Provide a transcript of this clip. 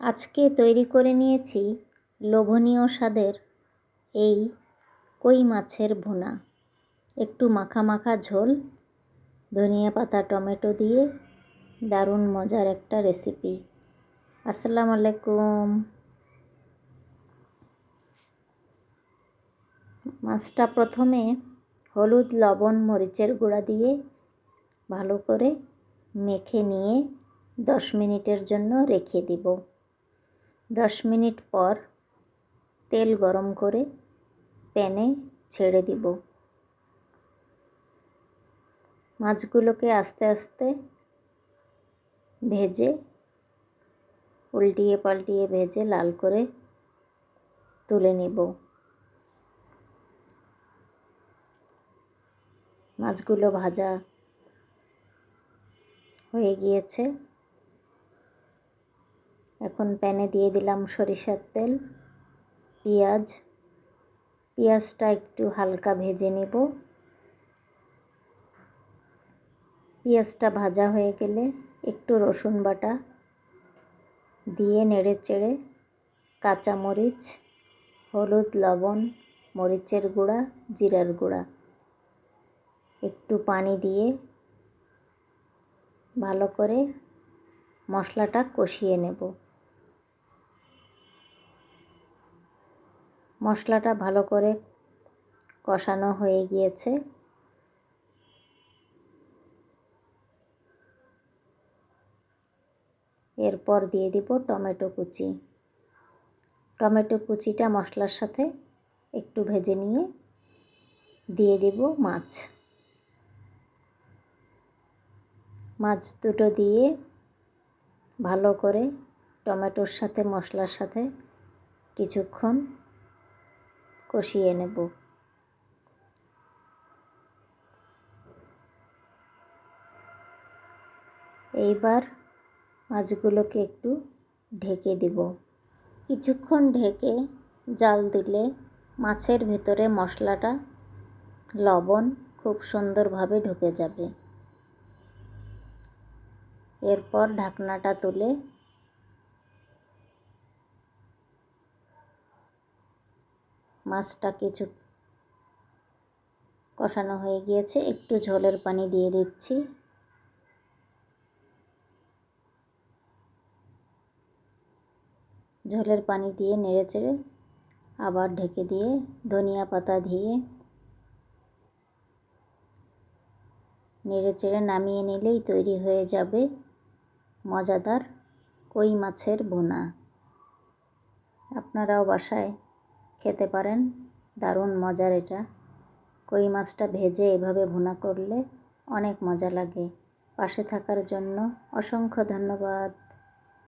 আজকে তৈরি করে নিয়েছি লোভনীয় স্বাদের এই কই মাছের ভুনা। একটু মাখা মাখা ঝোল, ধনিয়া পাতা টমেটো দিয়ে দারুণ মজার একটা রেসিপি। আসসালামু আলাইকুম। মাছটা প্রথমে হলুদ লবণ মরিচের গুঁড়া দিয়ে ভালো করে মেখে নিয়ে 10 মিনিটের জন্য রেখে দিব। 10 মিনিট পর তেল গরম করে প্যানে ছেড়ে দিব। মাছগুলোকে আস্তে আস্তে ভেজে উল্টিয়ে পাল্টিয়ে ভেজে লাল করে তুলে নেব। মাছগুলো ভাজা হয়ে গিয়েছে। এখন প্যানে দিয়ে দিলাম সরিষার তেল, পেঁয়াজটা একটু হালকা ভেজে নেব। পেঁয়াজটা ভাজা হয়ে গেলে একটু রসুন বাটা দিয়ে নেড়ে চেড়ে কাঁচামরিচ, হলুদ লবণ মরিচের গুঁড়া জিরার গুঁড়া একটু পানি দিয়ে ভালো করে মশলাটা কষিয়ে নেব। মশলাটা ভালো করে কষানো হয়ে গিয়েছে। এরপর দিয়ে দিব টমেটো কুচি। টমেটো কুচিটা মশলার সাথে একটু ভেজে নিয়ে দিয়ে দেব মাছ দুটো দিয়ে ভালো করে টমেটোর সাথে মশলার সাথে কিছুক্ষণ কষিয়ে নেব। এইবার মাছগুলোকে একটু ঢেকে দেব। কিছুক্ষণ ঢেকে জাল দিলে মাছের ভেতরে মশলাটা লবণ খুব সুন্দরভাবে ঢুকে যাবে। এরপর ঢাকনাটা তুলে মাছটা কিছু কষানো হয়ে গিয়েছে, একটু ঝোলের পানি দিয়ে দিচ্ছি। ঝোলের পানি দিয়ে নেড়েচেড়ে আবার ঢেকে দিয়ে ধনিয়া পাতা দিয়ে নেড়েচেড়ে নামিয়ে নিলেই তৈরি হয়ে যাবে মজাদার কই মাছের ভুনা। আপনারাও বাসায় খেতে পারেন, দারুণ মজার এটা। কই মাছটা ভেজে এভাবে ভুনা করলে অনেক মজা লাগে। পাশে থাকার জন্য অসংখ্য ধন্যবাদ।